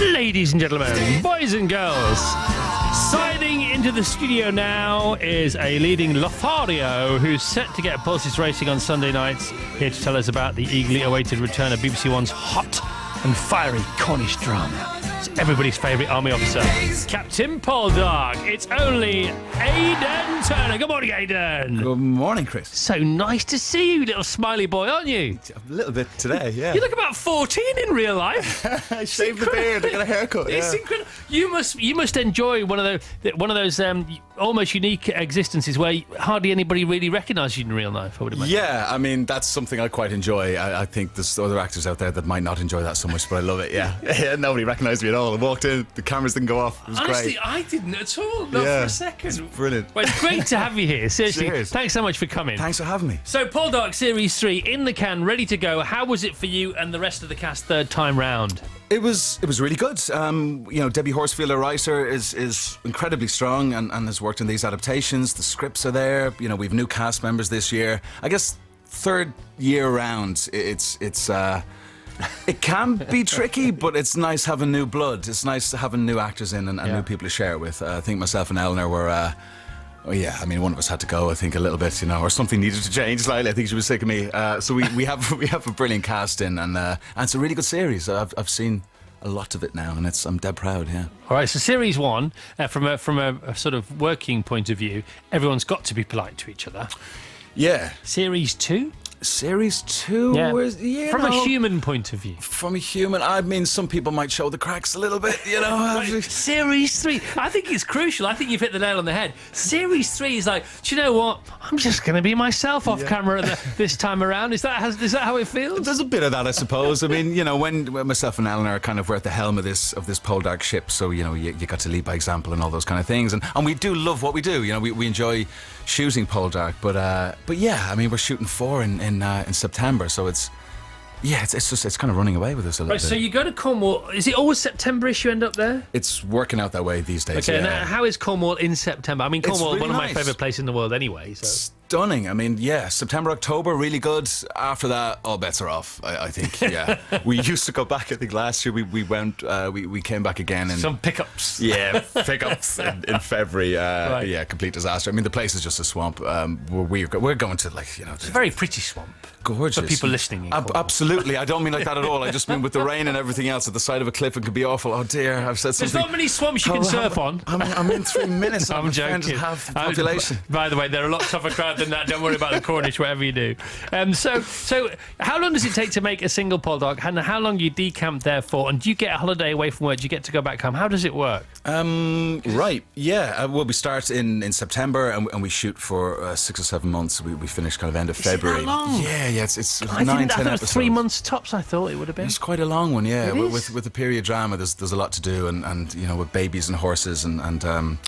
Ladies and gentlemen, boys and girls, signing into the studio now is a leading Lothario who's set to get pulses racing on Sunday nights, here to tell us about the eagerly awaited return of BBC One's hot and fiery Cornish drama. It's everybody's favourite army officer, Captain Poldark. It's only Aidan Turner. Good morning, Aidan. Good morning, Chris. So nice to see you, little smiley boy, aren't you? A little bit today, yeah. You look about 14 in real life. I shaved the beard, I got a haircut. It's incredible. You must enjoy one of those almost unique existences where hardly anybody really recognises you in real life, I would imagine. Yeah, I mean, that's something I quite enjoy. I think there's other actors out there that might not enjoy that so much, but I love it, yeah. Yeah, nobody recognised me at all. I walked in, the cameras didn't go off. It was Honestly, great. I didn't at all, not for a second. It's brilliant. Well, it's great to have you here. Seriously, Cheers. Thanks so much for coming. Thanks for having me. So, Poldark Series 3 in the can, ready to go. How was it for you and the rest of the cast third time round? It was really good. Debbie Horsfield, our writer, is incredibly strong and has worked in these adaptations. The scripts are there. You know, we've new cast members this year. I guess third year round, it can be tricky, but it's nice having new blood. It's nice having new actors in and new people to share it with. I think myself and Eleanor were. One of us had to go, I think, a little bit, or something needed to change slightly. I think she was sick of me. So we have a brilliant cast in, and it's a really good series. I've seen a lot of it now, and I'm dead proud, yeah. All right, so Series 1, from a sort of working point of view, everyone's got to be polite to each other. Yeah. Series 2? Series 2? Yeah. From a human point of view. From a human, I mean, some people might show the cracks a little bit, Right. Series 3, I think it's crucial. I think you've hit the nail on the head. Series 3 is like, do you know what? I'm just going to be myself off camera this time around. Is that how it feels? There's a bit of that, I suppose. I mean, when myself and Eleanor kind of were at the helm of this Poldark ship, so you got to lead by example and all those kind of things, and we do love what we do. We enjoy shooting Poldark, but yeah, I mean, we're shooting 4 in September, so it's kind of running away with us a little bit. So you go to Cornwall. Is it always September-ish you end up there? It's working out that way these days. Okay, yeah. and how is Cornwall in September? I mean, Cornwall is really one of my nice. favourite places in the world anyway. So. Stunning. I mean, yeah, September, October, really good. After that, all bets are off, I think, yeah. We used to go back, I think last year we went, we came back again. Some pickups. Yeah, pickups in February. Right. Yeah, complete disaster. I mean, the place is just a swamp. We're going to, It's a very pretty swamp. Gorgeous. For people listening in Cornwall. Absolutely. I don't mean like that at all. I just mean with the rain and everything else at the side of a cliff, it could be awful. Oh dear, I've said something. There's not many swamps you can surf on. I'm in 3 minutes. I'm joking. Half the population. By the way, they're a lot tougher crowd than that. Don't worry about the Cornish, whatever you do. So how long does it take to make a single Poldark? And how long you decamp there for? And do you get a holiday away from work? Do you get to go back home? How does it work? Right. Yeah. Well, we start in September and we shoot for 6 or 7 months. We finish kind of end of February. That long? Yeah. It's I 9, 10 thought it was episodes. 3 months tops. I thought it would have been. It's quite a long one, yeah. It is? With the period drama, there's a lot to do, and with babies and horses and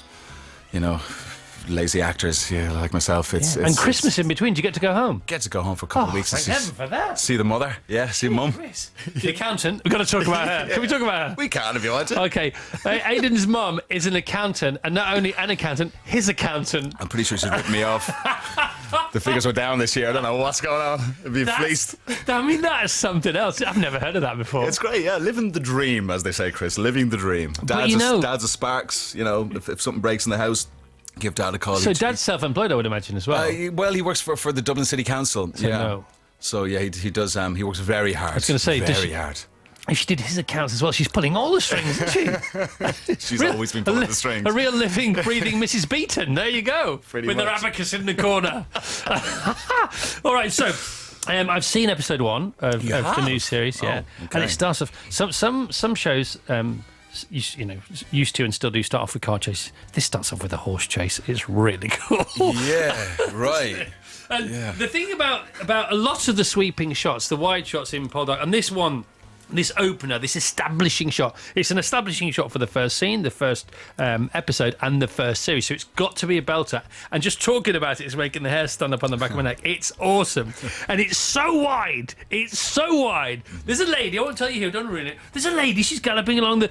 lazy actors, like myself. It's and Christmas in between. Do you get to go home? Get to go home for a couple of weeks. Thank heaven for that. See the mother, see mum. Chris, the accountant. We've got to talk about her. Can we talk about her? We can if you want to. Okay, Aidan's mum is an accountant, and not only an accountant, his accountant. I'm pretty sure she's ripped me off. The figures were down this year. I don't know what's going on. It'd be fleeced. I mean, that is something else. I've never heard of that before. It's great, yeah. Living the dream, as they say, Chris. Living the dream. Dad's a sparks. If something breaks in the house, give Dad a call. So Dad's self-employed, I would imagine, as well. Well, he works for the Dublin City Council. So yeah. no. So yeah, he does. He works very hard. I was going to say, very hard. If she did his accounts as well, she's pulling all the strings, isn't she? She's always been pulling the strings. A real living, breathing Mrs. Beaton. There you go. Pretty with much. her abacus in the corner. All right, so I've seen episode 1 of the new series, yeah. Okay. And it starts off. Some shows. Used to and still do start off with car chase. This starts off with a horse chase. It's really cool. Yeah, right. And the thing about a lot of the sweeping shots, the wide shots in Poldark, and this one, this opener, this establishing shot, it's an establishing shot for the first scene, the first episode, and the first series. So it's got to be a belter. And just talking about it is making the hair stand up on the back of my neck. It's awesome. And it's so wide. It's so wide. There's a lady, I won't tell you who, don't ruin it. There's a lady, she's galloping along the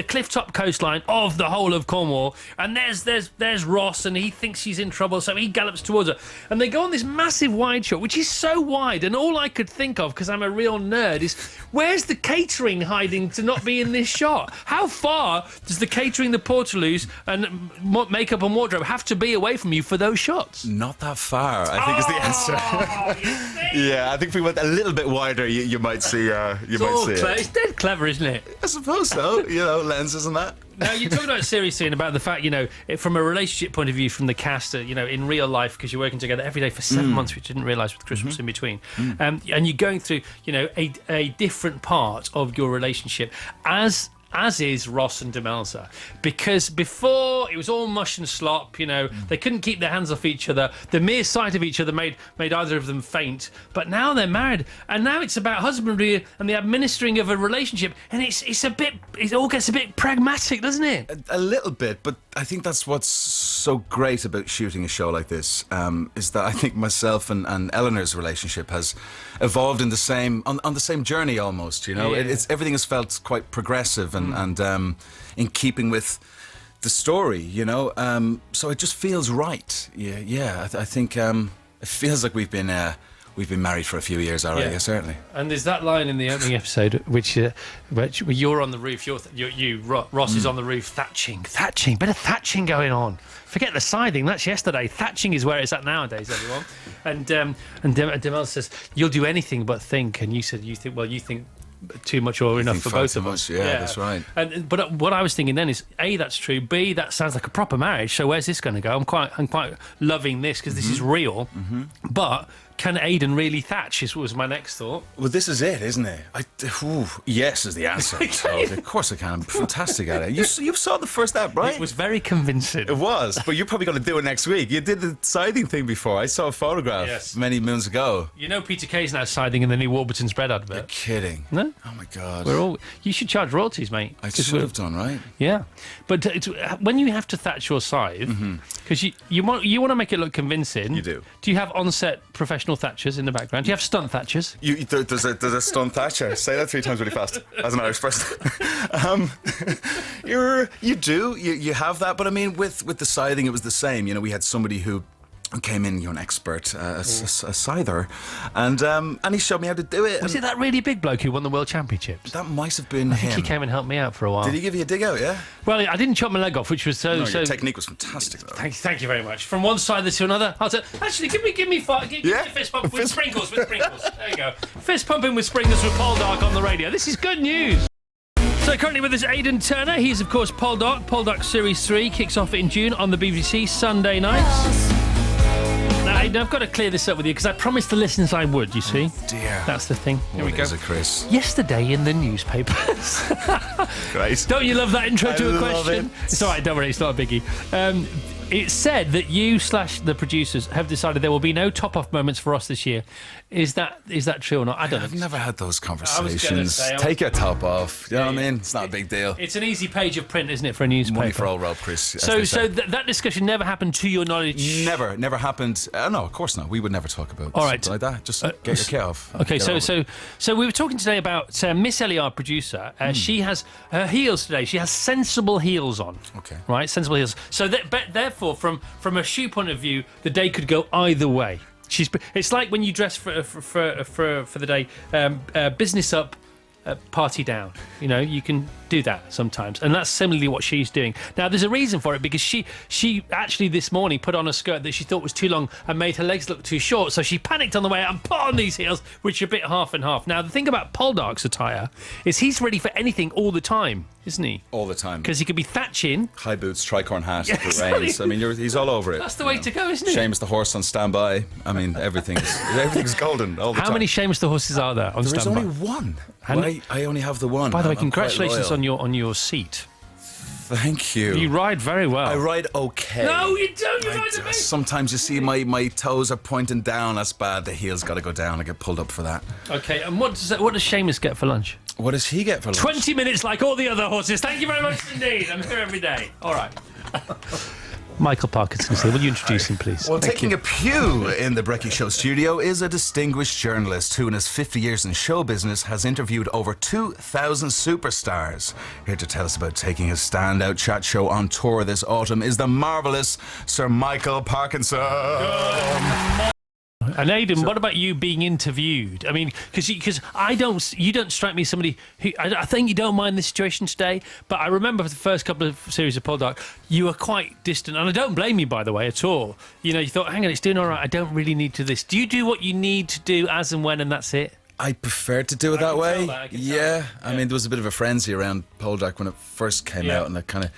cliff-top coastline of the whole of Cornwall. And there's Ross, and he thinks she's in trouble, so he gallops towards her. And they go on this massive wide shot, which is so wide. And all I could think of, because I'm a real nerd, is where's the catering hiding to not be in this shot? How far does the catering, the portaloos, and makeup and wardrobe have to be away from you for those shots? Not that far, I think is the answer. Yeah, I think if we went a little bit wider, you might see. It's dead clever, isn't it? I suppose so. Lenses and that. Now, you talk about seriously and about the fact, from a relationship point of view, from the cast, in real life, because you're working together every day for 7 months, which you didn't realise with Christmas in between, and you're going through, a different part of your relationship, as is Ross and Demelza, because before it was all mush and slop. They couldn't keep their hands off each other. The mere sight of each other made either of them faint. But now they're married, and now it's about husbandry and the administering of a relationship, and it all gets a bit pragmatic, doesn't it? A little bit, but I think that's what's so great about shooting a show like this, is that I think myself and Eleanor's relationship has evolved in the same on the same journey almost. It's everything has felt quite progressive and in keeping with the story, so it just feels right. I think it feels like we've been married for a few years already. Yeah, certainly. And there's that line in the opening episode which you're on the roof, Ross is on the roof thatching, bit of thatching going on. Forget the scything, that's yesterday. Thatching is where it's at nowadays, everyone. And Demel says, you'll do anything but think, and you said you think too much or enough for both of us. Yeah, that's right. But what I was thinking then is, A, that's true. B, that sounds like a proper marriage. So where's this going to go? I'm quite loving this because this is real. But can Aidan really thatch? Was my next thought. Well, this is it, isn't it? Yes is the answer. Of course I can. I'm fantastic at it. You saw the first app, right? It was very convincing. It was, but you're probably going to do it next week. You did the scything thing before. I saw a photograph many moons ago. Peter Kay's now scything in the new Warburton's bread advert. You're kidding. No? Oh my God. You should charge royalties, mate. I should have done, right? Yeah. But when you have to thatch your scythe, because you want to make it look convincing. You do. Do you have on-set professional thatchers in the background? Do you have stunt thatchers? There's a stunt thatcher. Say that 3 times really fast as an Irish person. You do. You have that. But I mean, with the scything, it was the same. We had somebody who came in, an expert, a scyther, and he showed me how to do it. Was it that really big bloke who won the World Championships? That might have been I him. think he came and helped me out for a while. Did he give you a dig out, yeah? Well, I didn't chop my leg off, which was so... No, your technique was fantastic, though. Thank you very much. From one side to another, I'll say, actually, give me a fist pump with sprinkles. There you go. Fist pumping with sprinkles with Paul Dark on the radio. This is good news. So currently with us, Aidan Turner. He's, of course, Paul Dark. Paul Dark Series 3 kicks off in June on the BBC Sunday nights. Now, Aidan, I've got to clear this up with you because I promised the listeners I would, you see. Oh, dear. That's the thing. Here we go. Chris? Yesterday in the newspapers. Great. Don't you love that intro to a love question? It's all right, don't worry, it's not a biggie. It said that you / the producers have decided there will be no top-off moments for us this year. Is that true or not? I don't know. I've never had those conversations. Take your top off. You know what I mean? It's not a big deal. It's an easy page of print, isn't it, for a newspaper? Money for all rope, Chris. So that discussion never happened to your knowledge? Never happened. No, of course not. We would never talk about something like that. Just get your kit off. Okay, so we were talking today about Miss Ellie, our producer. She has her heels today. She has sensible heels on. Okay. Right, sensible heels. So therefore, from a shoe point of view, the day could go either way. It's like when you dress for the day, business up, party down. You can do that sometimes, and that's similarly what she's doing. Now, there's a reason for it, because she actually this morning put on a skirt that she thought was too long and made her legs look too short, so she panicked on the way out and put on these heels, which are a bit half and half. Now, the thing about Paul Dark's attire is he's ready for anything all the time, isn't he? All the time. Because he could be thatching. High boots, tricorn hat, if it rains. I mean, he's all over it. That's the way to go, isn't it? Seamus the horse on standby. I mean, everything's golden all the time. How many Seamus the horses are there on standby? There's only one. I only have the one. By the way, congratulations on your seat. Thank you. You ride very well. I ride okay. No, you don't. You ride amazing. Sometimes you see my toes are pointing down. That's bad. The heel's got to go down. I get pulled up for that. Okay, and what does Seamus get for lunch? What does he get for lunch? 20 minutes like all the other horses. Thank you very much indeed. I'm here every day. All right. Michael Parkinson, will you introduce him, please? Well, taking a pew in the Brekkie Show studio is a distinguished journalist who, in his 50 years in show business, has interviewed over 2,000 superstars. Here to tell us about taking his standout chat show on tour this autumn is the marvellous Sir Michael Parkinson. And Aidan, what about you being interviewed? I mean, because you don't strike me as somebody who I think you don't mind the situation today. But I remember for the first couple of series of Poddark, you were quite distant, and I don't blame you, by the way, at all. You know, you thought, hang on, it's doing all right. I don't really need to this. Do you do what you need to do as and when, and that's it? I prefer to do it that way. Yeah, I mean, there was a bit of a frenzy around Poldark when it first came out, and it kind of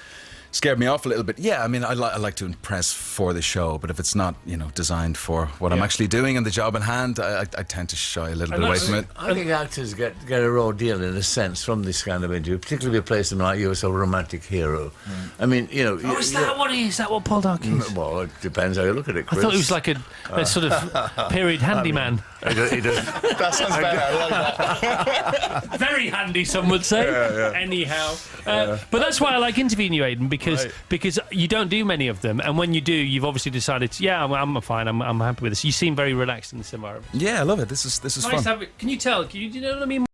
scared me off a little bit. Yeah, I mean, I like to impress for the show, but if it's not, designed for what I'm actually doing and the job in hand, I tend to shy a little bit away from it. I think actors get a raw deal, in a sense, from this kind of interview, particularly if you play someone like you as a romantic hero. I mean, Oh, is that what it is? Is that what Poldark is? Well, it depends how you look at it, Chris. I thought he was like a sort of period handyman. He does. That sounds better. I like that. Very handy, some would say. Anyhow, but that's why I like interviewing you, Aidan, because you don't do many of them, and when you do, you've obviously decided, I'm fine. I'm happy with this. You seem very relaxed in this environment. Yeah, I love it. This is Nice fun. to have it. Can you tell? Do you know what I mean?